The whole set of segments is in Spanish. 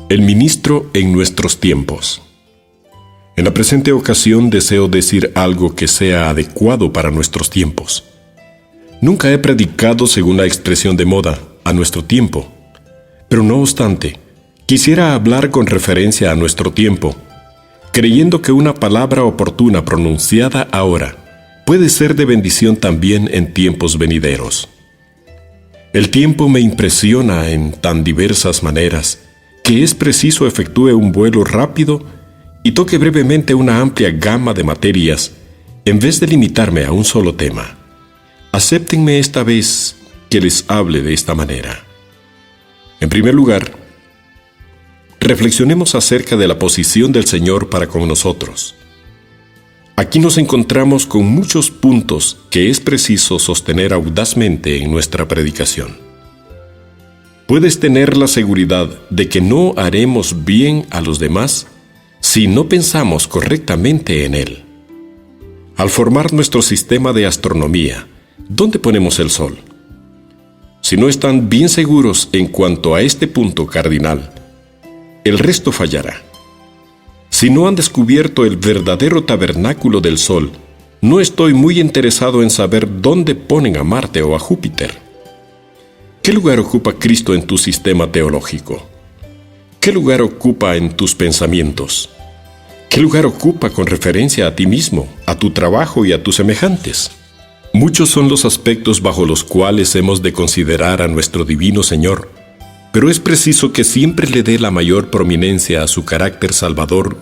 El ministro en nuestros tiempos. En la presente ocasión deseo decir algo que sea adecuado para nuestros tiempos. Nunca he predicado según la expresión de moda, a nuestro tiempo. Pero no obstante, quisiera hablar con referencia a nuestro tiempo, creyendo que una palabra oportuna pronunciada ahora puede ser de bendición también en tiempos venideros. El tiempo me impresiona en tan diversas maneras que es preciso efectúe un vuelo rápido y toque brevemente una amplia gama de materias en vez de limitarme a un solo tema. Acéptenme esta vez que les hable de esta manera. En primer lugar, reflexionemos acerca de la posición del Señor para con nosotros. Aquí nos encontramos con muchos puntos que es preciso sostener audazmente en nuestra predicación. Puedes tener la seguridad de que no haremos bien a los demás si no pensamos correctamente en Él. Al formar nuestro sistema de astronomía, ¿dónde ponemos el Sol? Si no están bien seguros en cuanto a este punto cardinal, el resto fallará. Si no han descubierto el verdadero tabernáculo del Sol, no estoy muy interesado en saber dónde ponen a Marte o a Júpiter. ¿Qué lugar ocupa Cristo en tu sistema teológico? ¿Qué lugar ocupa en tus pensamientos? ¿Qué lugar ocupa con referencia a ti mismo, a tu trabajo y a tus semejantes? Muchos son los aspectos bajo los cuales hemos de considerar a nuestro divino Señor, pero es preciso que siempre le dé la mayor prominencia a su carácter salvador,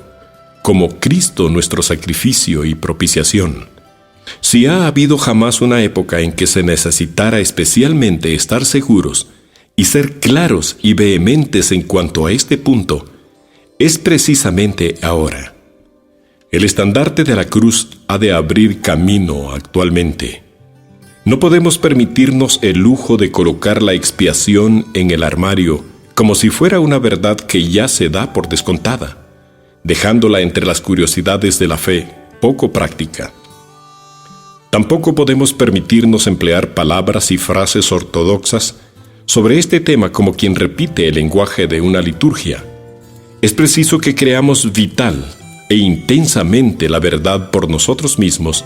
como Cristo nuestro sacrificio y propiciación. Si ha habido jamás una época en que se necesitara especialmente estar seguros y ser claros y vehementes en cuanto a este punto, es precisamente ahora. El estandarte de la cruz ha de abrir camino actualmente. No podemos permitirnos el lujo de colocar la expiación en el armario como si fuera una verdad que ya se da por descontada, dejándola entre las curiosidades de la fe poco práctica. Tampoco podemos permitirnos emplear palabras y frases ortodoxas sobre este tema como quien repite el lenguaje de una liturgia. Es preciso que creamos vital e intensamente la verdad por nosotros mismos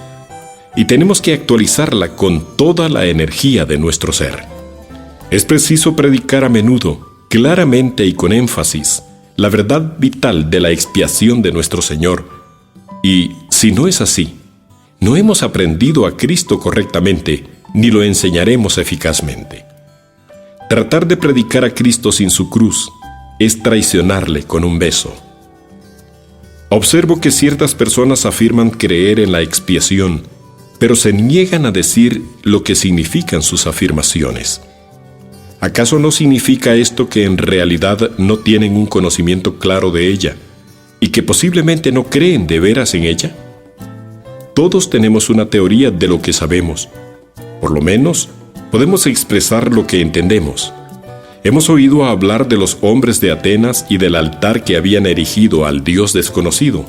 y tenemos que actualizarla con toda la energía de nuestro ser. Es preciso predicar a menudo, claramente y con énfasis, la verdad vital de la expiación de nuestro Señor. Y, si no es así, no hemos aprendido a Cristo correctamente, ni lo enseñaremos eficazmente. Tratar de predicar a Cristo sin su cruz es traicionarle con un beso. Observo que ciertas personas afirman creer en la expiación, pero se niegan a decir lo que significan sus afirmaciones. ¿Acaso no significa esto que en realidad no tienen un conocimiento claro de ella y que posiblemente no creen de veras en ella? Todos tenemos una teoría de lo que sabemos. Por lo menos, podemos expresar lo que entendemos. Hemos oído hablar de los hombres de Atenas y del altar que habían erigido al Dios desconocido.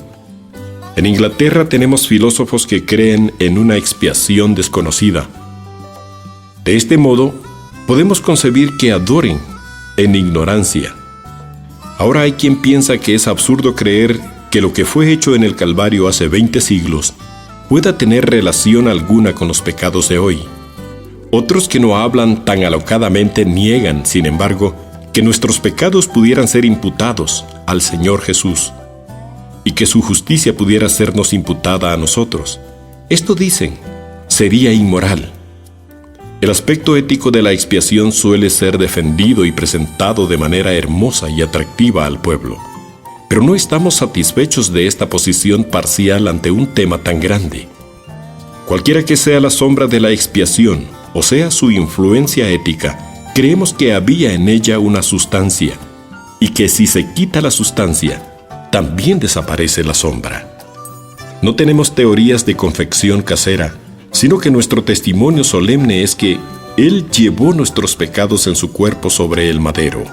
En Inglaterra tenemos filósofos que creen en una expiación desconocida. De este modo, podemos concebir que adoren en ignorancia. Ahora hay quien piensa que es absurdo creer que lo que fue hecho en el Calvario hace 20 siglos pueda tener relación alguna con los pecados de hoy. Otros que no hablan tan alocadamente niegan, sin embargo, que nuestros pecados pudieran ser imputados al Señor Jesús y que su justicia pudiera sernos imputada a nosotros. Esto dicen, sería inmoral. El aspecto ético de la expiación suele ser defendido y presentado de manera hermosa y atractiva al pueblo. Pero no estamos satisfechos de esta posición parcial ante un tema tan grande. Cualquiera que sea la sombra de la expiación, o sea su influencia ética, creemos que había en ella una sustancia, y que si se quita la sustancia, también desaparece la sombra. No tenemos teorías de confección casera, sino que nuestro testimonio solemne es que Él llevó nuestros pecados en su cuerpo sobre el madero.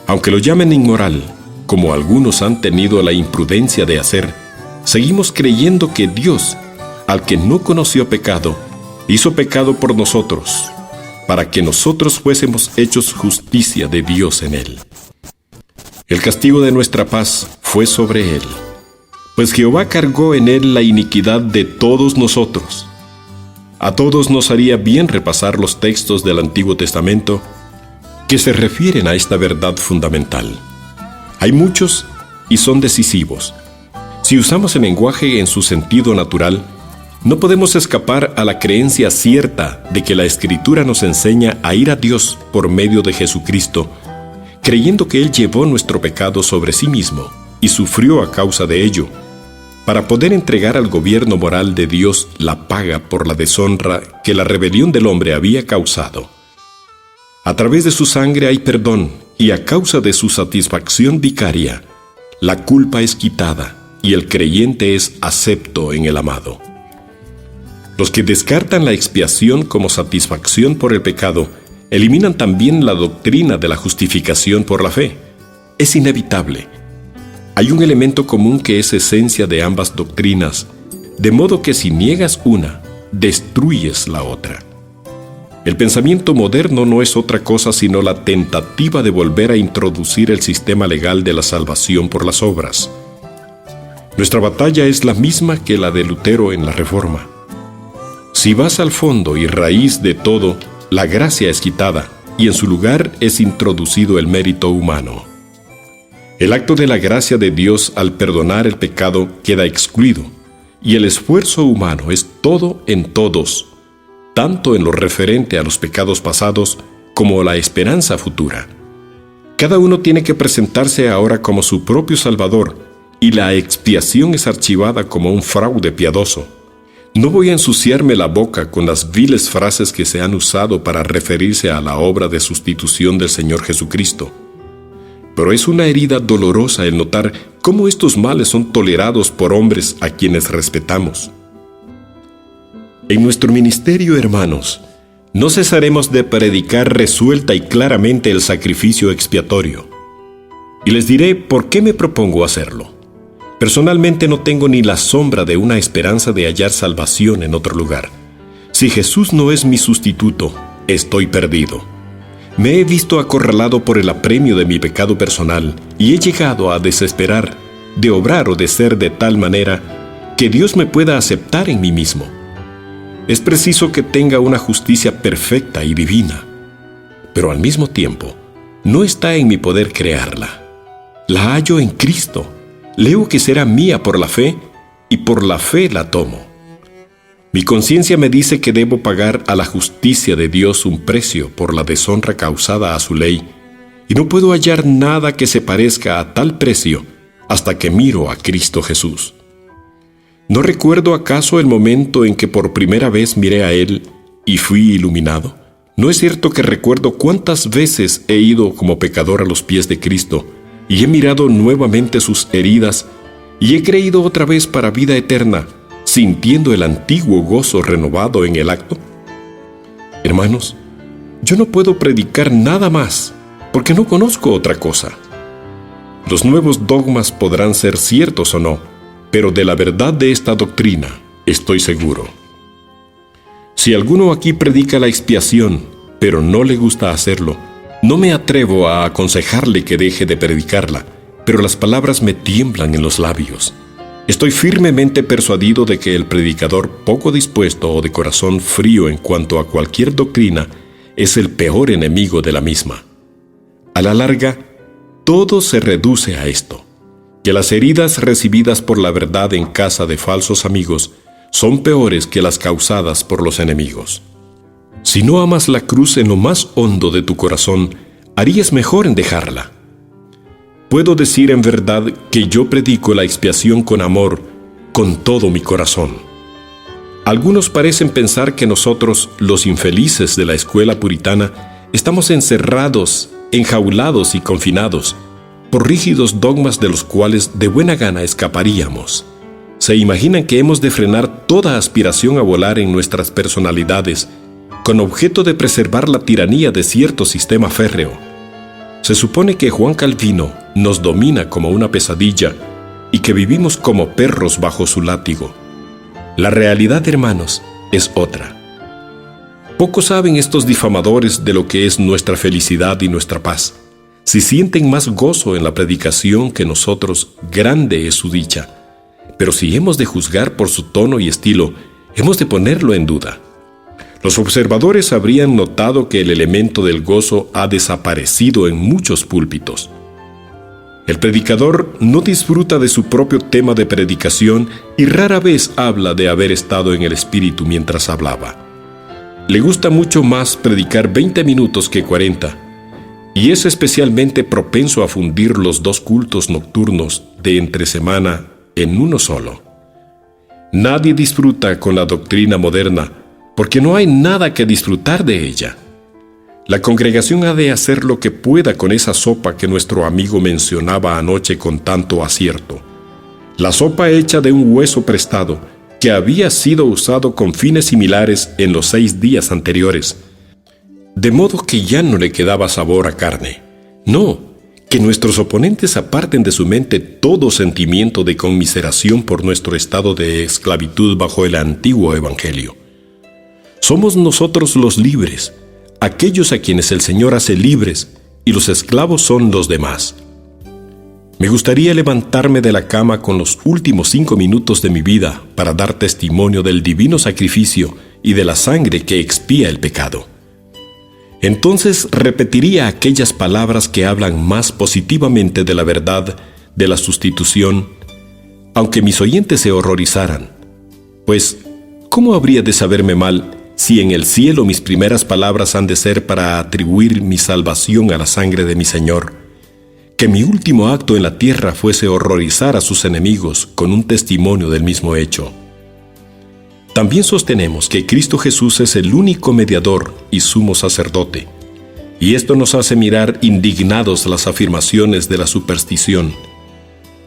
Aunque lo llamen inmoral, como algunos han tenido la imprudencia de hacer, seguimos creyendo que Dios, al que no conoció pecado, hizo pecado por nosotros, para que nosotros fuésemos hechos justicia de Dios en Él. El castigo de nuestra paz fue sobre él, pues Jehová cargó en él la iniquidad de todos nosotros. A todos nos haría bien repasar los textos del Antiguo Testamento que se refieren a esta verdad fundamental. Hay muchos y son decisivos. Si usamos el lenguaje en su sentido natural, no podemos escapar a la creencia cierta de que la Escritura nos enseña a ir a Dios por medio de Jesucristo, creyendo que Él llevó nuestro pecado sobre sí mismo y sufrió a causa de ello, para poder entregar al gobierno moral de Dios la paga por la deshonra que la rebelión del hombre había causado. A través de su sangre hay perdón, y a causa de su satisfacción vicaria, la culpa es quitada y el creyente es acepto en el amado. Los que descartan la expiación como satisfacción por el pecado, eliminan también la doctrina de la justificación por la fe. Es inevitable. Hay un elemento común que es esencia de ambas doctrinas, de modo que si niegas una, destruyes la otra. El pensamiento moderno no es otra cosa sino la tentativa de volver a introducir el sistema legal de la salvación por las obras. Nuestra batalla es la misma que la de Lutero en la Reforma. Si vas al fondo y raíz de todo, la gracia es quitada y en su lugar es introducido el mérito humano. El acto de la gracia de Dios al perdonar el pecado queda excluido, y el esfuerzo humano es todo en todos, tanto en lo referente a los pecados pasados como la esperanza futura. Cada uno tiene que presentarse ahora como su propio Salvador, y la expiación es archivada como un fraude piadoso. No voy a ensuciarme la boca con las viles frases que se han usado para referirse a la obra de sustitución del Señor Jesucristo. Pero es una herida dolorosa el notar cómo estos males son tolerados por hombres a quienes respetamos. En nuestro ministerio, hermanos, no cesaremos de predicar resuelta y claramente el sacrificio expiatorio. Y les diré por qué me propongo hacerlo. Personalmente no tengo ni la sombra de una esperanza de hallar salvación en otro lugar. Si Jesús no es mi sustituto, estoy perdido. Me he visto acorralado por el apremio de mi pecado personal y he llegado a desesperar de obrar o de ser de tal manera que Dios me pueda aceptar en mí mismo. Es preciso que tenga una justicia perfecta y divina, pero al mismo tiempo no está en mi poder crearla. La hallo en Cristo. Leo que será mía por la fe, y por la fe la tomo. Mi conciencia me dice que debo pagar a la justicia de Dios un precio por la deshonra causada a su ley, y no puedo hallar nada que se parezca a tal precio hasta que miro a Cristo Jesús. ¿No recuerdo acaso el momento en que por primera vez miré a Él y fui iluminado? ¿No es cierto que recuerdo cuántas veces he ido como pecador a los pies de Cristo, y he mirado nuevamente sus heridas, y he creído otra vez para vida eterna, sintiendo el antiguo gozo renovado en el acto? Hermanos, yo no puedo predicar nada más, porque no conozco otra cosa. Los nuevos dogmas podrán ser ciertos o no, pero de la verdad de esta doctrina estoy seguro. Si alguno aquí predica la expiación, pero no le gusta hacerlo, no me atrevo a aconsejarle que deje de predicarla, pero las palabras me tiemblan en los labios. Estoy firmemente persuadido de que el predicador poco dispuesto o de corazón frío en cuanto a cualquier doctrina es el peor enemigo de la misma. A la larga, todo se reduce a esto, que las heridas recibidas por la verdad en casa de falsos amigos son peores que las causadas por los enemigos. Si no amas la cruz en lo más hondo de tu corazón, harías mejor en dejarla. Puedo decir en verdad que yo predico la expiación con amor, con todo mi corazón. Algunos parecen pensar que nosotros, los infelices de la escuela puritana, estamos encerrados, enjaulados y confinados por rígidos dogmas de los cuales de buena gana escaparíamos. Se imaginan que hemos de frenar toda aspiración a volar en nuestras personalidades, con objeto de preservar la tiranía de cierto sistema férreo. Se supone que Juan Calvino nos domina como una pesadilla y que vivimos como perros bajo su látigo. La realidad, hermanos, es otra. Poco saben estos difamadores de lo que es nuestra felicidad y nuestra paz. Si sienten más gozo en la predicación que nosotros, grande es su dicha. Pero si hemos de juzgar por su tono y estilo, hemos de ponerlo en duda. Los observadores habrían notado que el elemento del gozo ha desaparecido en muchos púlpitos. El predicador no disfruta de su propio tema de predicación y rara vez habla de haber estado en el Espíritu mientras hablaba. Le gusta mucho más predicar 20 minutos que 40, y es especialmente propenso a fundir los dos cultos nocturnos de entre semana en uno solo. Nadie disfruta con la doctrina moderna, porque no hay nada que disfrutar de ella. La congregación ha de hacer lo que pueda con esa sopa que nuestro amigo mencionaba anoche con tanto acierto. La sopa hecha de un hueso prestado, que había sido usado con fines similares en los 6 días anteriores. De modo que ya no le quedaba sabor a carne. No, que nuestros oponentes aparten de su mente todo sentimiento de conmiseración por nuestro estado de esclavitud bajo el antiguo evangelio. Somos nosotros los libres, aquellos a quienes el Señor hace libres, y los esclavos son los demás. Me gustaría levantarme de la cama con los últimos 5 minutos de mi vida para dar testimonio del divino sacrificio y de la sangre que expía el pecado. Entonces repetiría aquellas palabras que hablan más positivamente de la verdad de la sustitución, aunque mis oyentes se horrorizaran. Pues, ¿cómo habría de saberme mal si en el cielo mis primeras palabras han de ser para atribuir mi salvación a la sangre de mi Señor? Que mi último acto en la tierra fuese horrorizar a sus enemigos con un testimonio del mismo hecho. También sostenemos que Cristo Jesús es el único mediador y sumo sacerdote, y esto nos hace mirar indignados las afirmaciones de la superstición.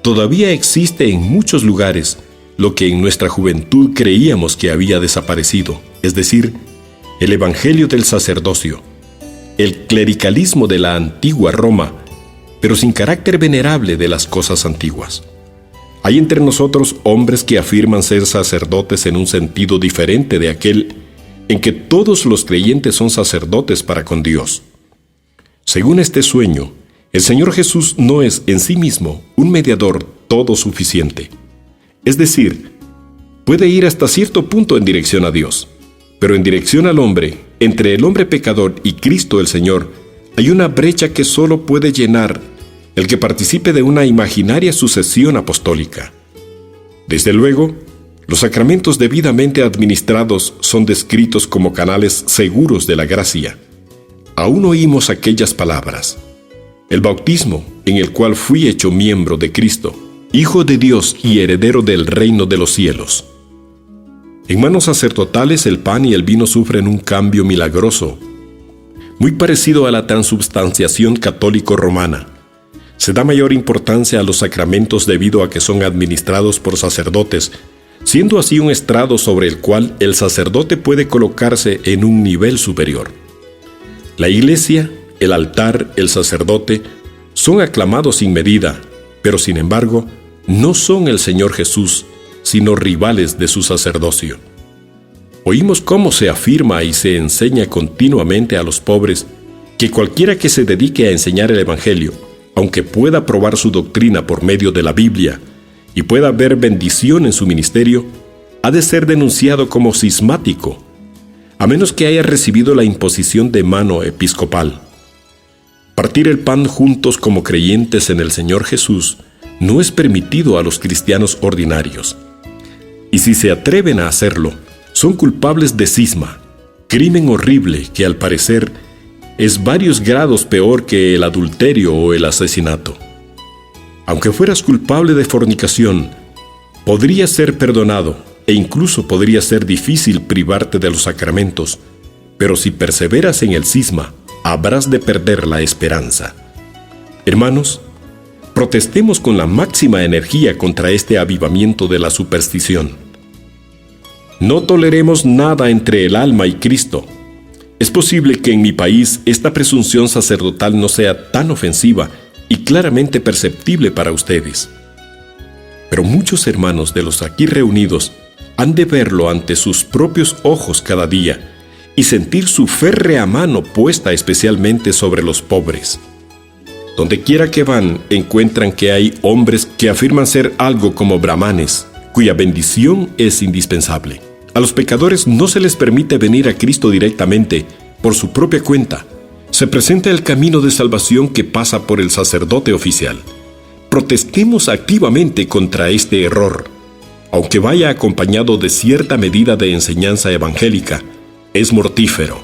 Todavía existe en muchos lugares lo que en nuestra juventud creíamos que había desaparecido, es decir, el evangelio del sacerdocio, el clericalismo de la antigua Roma, pero sin carácter venerable de las cosas antiguas. Hay entre nosotros hombres que afirman ser sacerdotes en un sentido diferente de aquel en que todos los creyentes son sacerdotes para con Dios. Según este sueño, el Señor Jesús no es en sí mismo un mediador todo suficiente. Es decir, puede ir hasta cierto punto en dirección a Dios, pero en dirección al hombre, entre el hombre pecador y Cristo el Señor, hay una brecha que solo puede llenar el que participe de una imaginaria sucesión apostólica. Desde luego, los sacramentos debidamente administrados son descritos como canales seguros de la gracia. Aún oímos aquellas palabras: el bautismo, en el cual fui hecho miembro de Cristo, Hijo de Dios y heredero del reino de los cielos. En manos sacerdotales el pan y el vino sufren un cambio milagroso, muy parecido a la transubstanciación católico-romana. Se da mayor importancia a los sacramentos debido a que son administrados por sacerdotes, siendo así un estrado sobre el cual el sacerdote puede colocarse en un nivel superior. La iglesia, el altar, el sacerdote, son aclamados sin medida, pero sin embargo, no son el Señor Jesús, sino rivales de su sacerdocio. Oímos cómo se afirma y se enseña continuamente a los pobres que cualquiera que se dedique a enseñar el Evangelio, aunque pueda probar su doctrina por medio de la Biblia y pueda ver bendición en su ministerio, ha de ser denunciado como cismático, a menos que haya recibido la imposición de mano episcopal. Partir el pan juntos como creyentes en el Señor Jesús no es permitido a los cristianos ordinarios. Y si se atreven a hacerlo, son culpables de cisma, crimen horrible que al parecer es varios grados peor que el adulterio o el asesinato. Aunque fueras culpable de fornicación, podría ser perdonado e incluso podría ser difícil privarte de los sacramentos, pero si perseveras en el cisma, habrás de perder la esperanza. Hermanos, protestemos con la máxima energía contra este avivamiento de la superstición. No toleremos nada entre el alma y Cristo. Es posible que en mi país esta presunción sacerdotal no sea tan ofensiva y claramente perceptible para ustedes. Pero muchos hermanos de los aquí reunidos han de verlo ante sus propios ojos cada día y sentir su férrea mano puesta especialmente sobre los pobres. Donde quiera que van, encuentran que hay hombres que afirman ser algo como brahmanes, cuya bendición es indispensable. A los pecadores no se les permite venir a Cristo directamente, por su propia cuenta. Se presenta el camino de salvación que pasa por el sacerdote oficial. Protestemos activamente contra este error. Aunque vaya acompañado de cierta medida de enseñanza evangélica, es mortífero.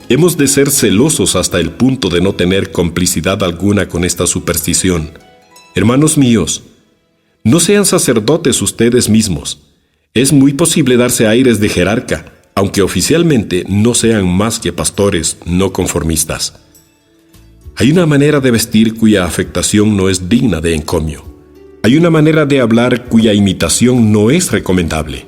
Hemos de ser celosos hasta el punto de no tener complicidad alguna con esta superstición. Hermanos míos, no sean sacerdotes ustedes mismos. Es muy posible darse aires de jerarca, aunque oficialmente no sean más que pastores no conformistas. Hay una manera de vestir cuya afectación no es digna de encomio. Hay una manera de hablar cuya imitación no es recomendable.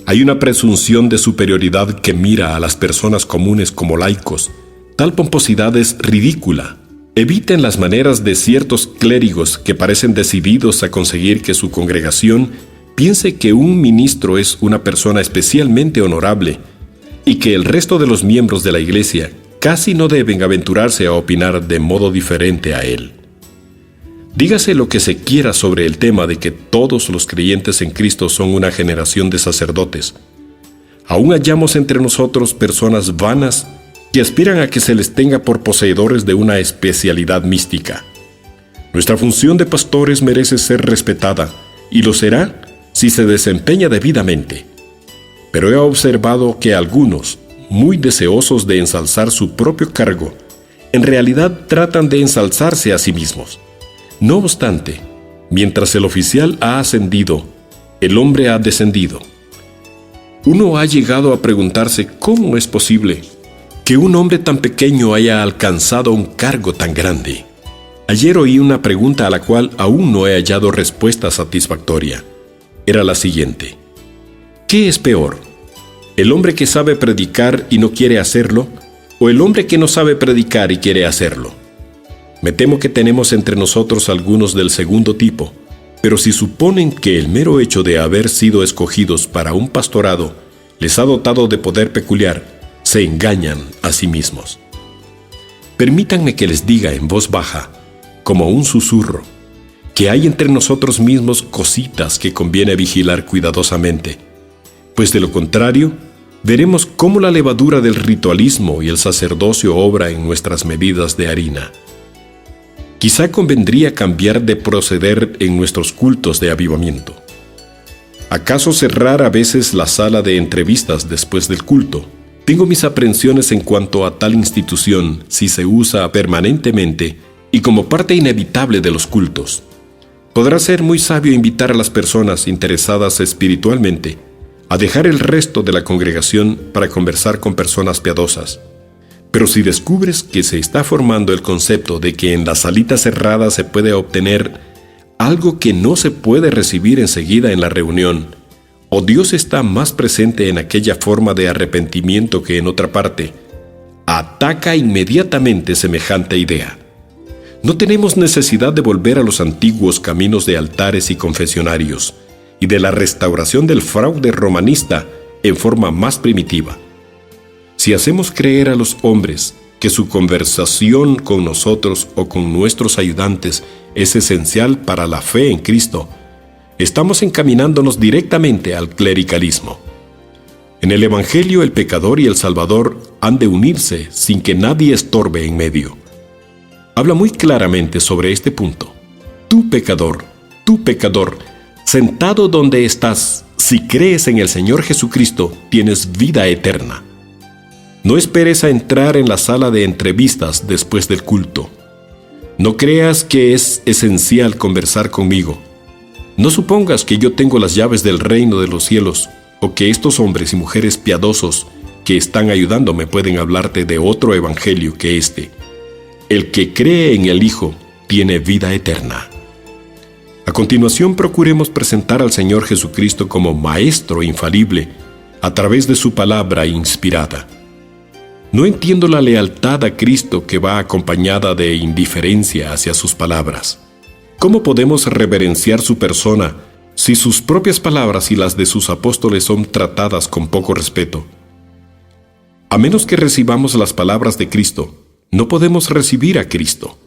Hay una presunción de superioridad que mira a las personas comunes como laicos. Tal pomposidad es ridícula. Eviten las maneras de ciertos clérigos que parecen decididos a conseguir que su congregación piense que un ministro es una persona especialmente honorable y que el resto de los miembros de la Iglesia casi no deben aventurarse a opinar de modo diferente a él. Dígase lo que se quiera sobre el tema de que todos los creyentes en Cristo son una generación de sacerdotes. Aún hallamos entre nosotros personas vanas que aspiran a que se les tenga por poseedores de una especialidad mística. Nuestra función de pastores merece ser respetada, y lo será si se desempeña debidamente. Pero he observado que algunos, muy deseosos de ensalzar su propio cargo, en realidad tratan de ensalzarse a sí mismos. No obstante, mientras el oficial ha ascendido, el hombre ha descendido. Uno ha llegado a preguntarse cómo es posible que un hombre tan pequeño haya alcanzado un cargo tan grande. Ayer oí una pregunta a la cual aún no he hallado respuesta satisfactoria. Era la siguiente: ¿qué es peor? ¿El hombre que sabe predicar y no quiere hacerlo? ¿O el hombre que no sabe predicar y quiere hacerlo? Me temo que tenemos entre nosotros algunos del segundo tipo, pero si suponen que el mero hecho de haber sido escogidos para un pastorado les ha dotado de poder peculiar, se engañan a sí mismos. Permítanme que les diga en voz baja, como un susurro, que hay entre nosotros mismos cositas que conviene vigilar cuidadosamente, pues de lo contrario, veremos cómo la levadura del ritualismo y el sacerdocio obra en nuestras medidas de harina. Quizá convendría cambiar de proceder en nuestros cultos de avivamiento. ¿Acaso cerrar a veces la sala de entrevistas después del culto? Tengo mis aprensiones en cuanto a tal institución si se usa permanentemente y como parte inevitable de los cultos. Podrá ser muy sabio invitar a las personas interesadas espiritualmente a dejar el resto de la congregación para conversar con personas piadosas. Pero si descubres que se está formando el concepto de que en la salita cerrada se puede obtener algo que no se puede recibir enseguida en la reunión, o Dios está más presente en aquella forma de arrepentimiento que en otra parte, ataca inmediatamente semejante idea. No tenemos necesidad de volver a los antiguos caminos de altares y confesionarios y de la restauración del fraude romanista en forma más primitiva. Si hacemos creer a los hombres que su conversación con nosotros o con nuestros ayudantes es esencial para la fe en Cristo, estamos encaminándonos directamente al clericalismo. En el Evangelio, el pecador y el Salvador han de unirse sin que nadie estorbe en medio. Habla muy claramente sobre este punto. Tú pecador, sentado donde estás, si crees en el Señor Jesucristo, tienes vida eterna. No esperes a entrar en la sala de entrevistas después del culto. No creas que es esencial conversar conmigo. No supongas que yo tengo las llaves del reino de los cielos, o que estos hombres y mujeres piadosos que están ayudándome pueden hablarte de otro evangelio que este. El que cree en el Hijo tiene vida eterna. A continuación, procuremos presentar al Señor Jesucristo como Maestro infalible a través de su palabra inspirada. No entiendo la lealtad a Cristo que va acompañada de indiferencia hacia sus palabras. ¿Cómo podemos reverenciar su persona si sus propias palabras y las de sus apóstoles son tratadas con poco respeto? A menos que recibamos las palabras de Cristo, no podemos recibir a Cristo.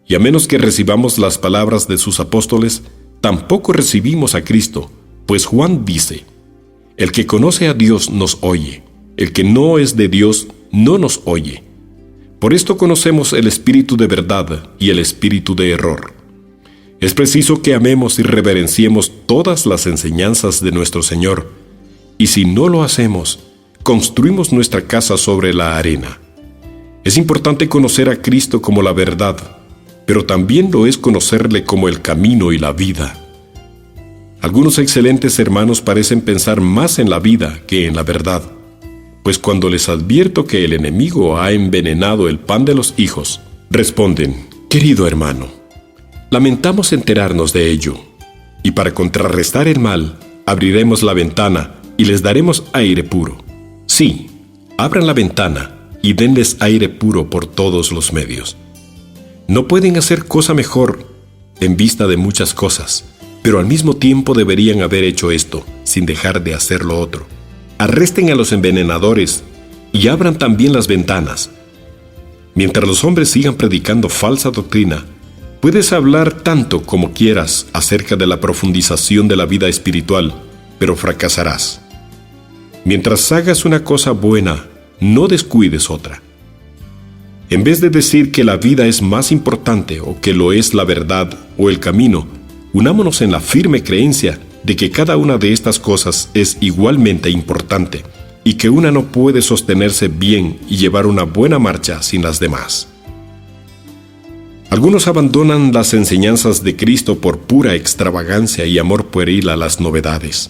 Y a menos que recibamos las palabras de sus apóstoles, tampoco recibimos a Cristo, pues Juan dice: el que conoce a Dios nos oye, el que no es de Dios no nos oye. Por esto conocemos el espíritu de verdad y el espíritu de error. Es preciso que amemos y reverenciemos todas las enseñanzas de nuestro Señor, y si no lo hacemos, construimos nuestra casa sobre la arena. Es importante conocer a Cristo como la verdad, pero también lo es conocerle como el camino y la vida. Algunos excelentes hermanos parecen pensar más en la vida que en la verdad, pues cuando les advierto que el enemigo ha envenenado el pan de los hijos, responden: querido hermano, lamentamos enterarnos de ello, y para contrarrestar el mal, abriremos la ventana y les daremos aire puro. Sí, abran la ventana y denles aire puro por todos los medios. No pueden hacer cosa mejor en vista de muchas cosas, pero al mismo tiempo deberían haber hecho esto, sin dejar de hacer lo otro. Arresten a los envenenadores y abran también las ventanas. Mientras los hombres sigan predicando falsa doctrina, puedes hablar tanto como quieras acerca de la profundización de la vida espiritual, pero fracasarás. Mientras hagas una cosa buena, no descuides otra. En vez de decir que la vida es más importante o que lo es la verdad o el camino, unámonos en la firme creencia de que cada una de estas cosas es igualmente importante y que una no puede sostenerse bien y llevar una buena marcha sin las demás. Algunos abandonan las enseñanzas de Cristo por pura extravagancia y amor pueril a las novedades.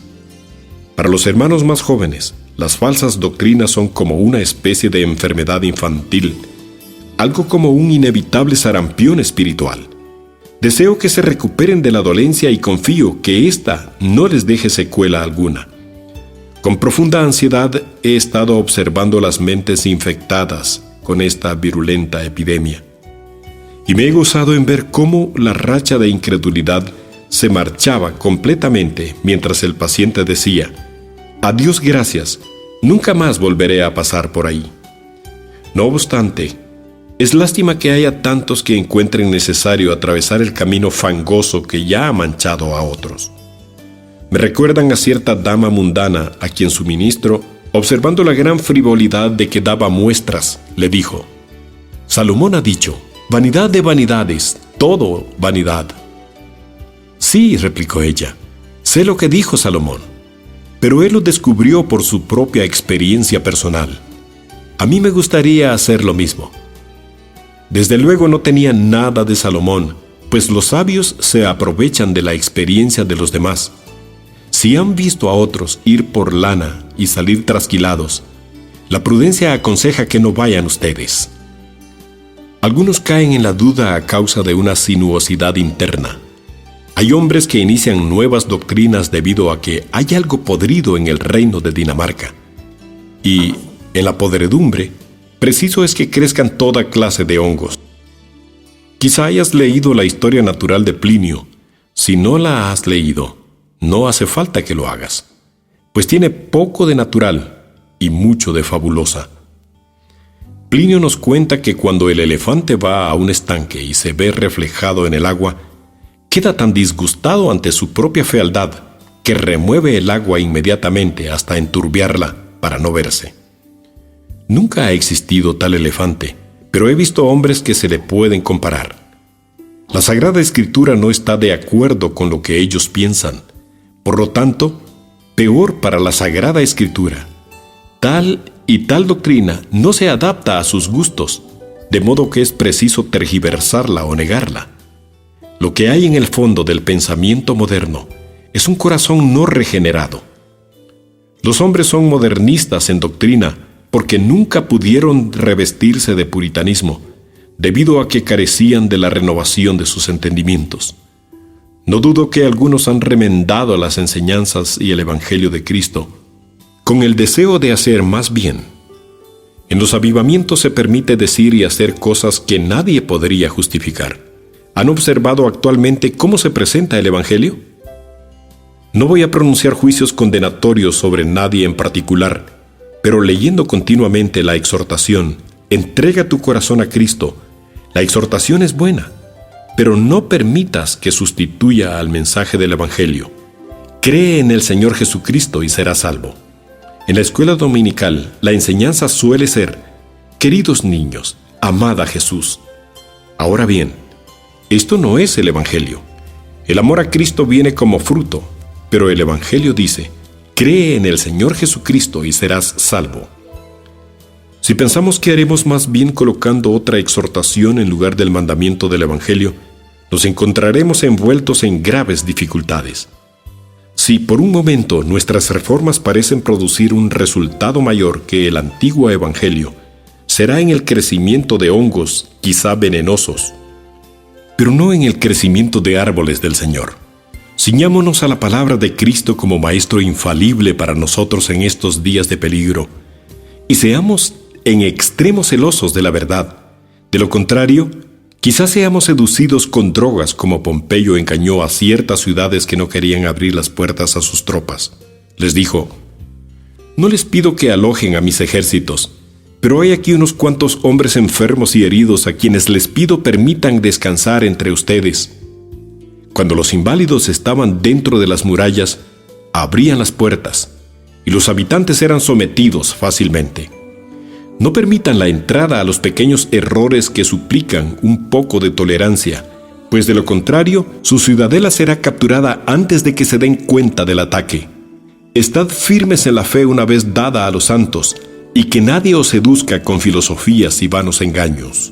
Para los hermanos más jóvenes, las falsas doctrinas son como una especie de enfermedad infantil, algo como un inevitable sarampión espiritual. Deseo que se recuperen de la dolencia y confío que ésta no les deje secuela alguna. Con profunda ansiedad he estado observando las mentes infectadas con esta virulenta epidemia, y me he gozado en ver cómo la racha de incredulidad se marchaba completamente mientras el paciente decía: a Dios gracias, nunca más volveré a pasar por ahí. No obstante, es lástima que haya tantos que encuentren necesario atravesar el camino fangoso que ya ha manchado a otros. Me recuerdan a cierta dama mundana a quien su ministro, observando la gran frivolidad de que daba muestras, le dijo: Salomón ha dicho, vanidad de vanidades, todo vanidad. Sí, replicó ella, sé lo que dijo Salomón, pero él lo descubrió por su propia experiencia personal. A mí me gustaría hacer lo mismo. Desde luego no tenía nada de Salomón, pues los sabios se aprovechan de la experiencia de los demás. Si han visto a otros ir por lana y salir trasquilados, la prudencia aconseja que no vayan ustedes. Algunos caen en la duda a causa de una sinuosidad interna. Hay hombres que inician nuevas doctrinas debido a que hay algo podrido en el reino de Dinamarca. Y, en la podredumbre, preciso es que crezcan toda clase de hongos. Quizá hayas leído la historia natural de Plinio. Si no la has leído, no hace falta que lo hagas, pues tiene poco de natural y mucho de fabulosa. Plinio nos cuenta que cuando el elefante va a un estanque y se ve reflejado en el agua, queda tan disgustado ante su propia fealdad que remueve el agua inmediatamente hasta enturbiarla para no verse. Nunca ha existido tal elefante, pero he visto hombres que se le pueden comparar. La Sagrada Escritura no está de acuerdo con lo que ellos piensan. Por lo tanto, peor para la Sagrada Escritura. Tal y tal doctrina no se adapta a sus gustos, de modo que es preciso tergiversarla o negarla. Lo que hay en el fondo del pensamiento moderno es un corazón no regenerado. Los hombres son modernistas en doctrina porque nunca pudieron revestirse de puritanismo, debido a que carecían de la renovación de sus entendimientos. No dudo que algunos han remendado las enseñanzas y el Evangelio de Cristo con el deseo de hacer más bien. En los avivamientos se permite decir y hacer cosas que nadie podría justificar. ¿Han observado actualmente cómo se presenta el Evangelio? No voy a pronunciar juicios condenatorios sobre nadie en particular, pero leyendo continuamente la exhortación, entrega tu corazón a Cristo, la exhortación es buena. pero no permitas que sustituya al mensaje del Evangelio. Cree en el Señor Jesucristo y serás salvo. En la escuela dominical, la enseñanza suele ser: queridos niños, amad a Jesús. Ahora bien, esto no es el Evangelio. El amor a Cristo viene como fruto, pero el Evangelio dice: cree en el Señor Jesucristo y serás salvo. Si pensamos que haremos más bien colocando otra exhortación en lugar del mandamiento del Evangelio, nos encontraremos envueltos en graves dificultades. Si por un momento nuestras reformas parecen producir un resultado mayor que el antiguo Evangelio, será en el crecimiento de hongos, quizá venenosos, pero no en el crecimiento de árboles del Señor. Ciñámonos a la palabra de Cristo como Maestro infalible para nosotros en estos días de peligro, y seamos en extremo celosos de la verdad. De lo contrario, quizás seamos seducidos con drogas como Pompeyo engañó a ciertas ciudades que no querían abrir las puertas a sus tropas. Les dijo: no les pido que alojen a mis ejércitos, pero hay aquí unos cuantos hombres enfermos y heridos a quienes les pido permitan descansar entre ustedes. Cuando los inválidos estaban dentro de las murallas, abrían las puertas, y los habitantes eran sometidos fácilmente. No permitan la entrada a los pequeños errores que suplican un poco de tolerancia, pues de lo contrario, su ciudadela será capturada antes de que se den cuenta del ataque. Estad firmes en la fe una vez dada a los santos, y que nadie os seduzca con filosofías y vanos engaños.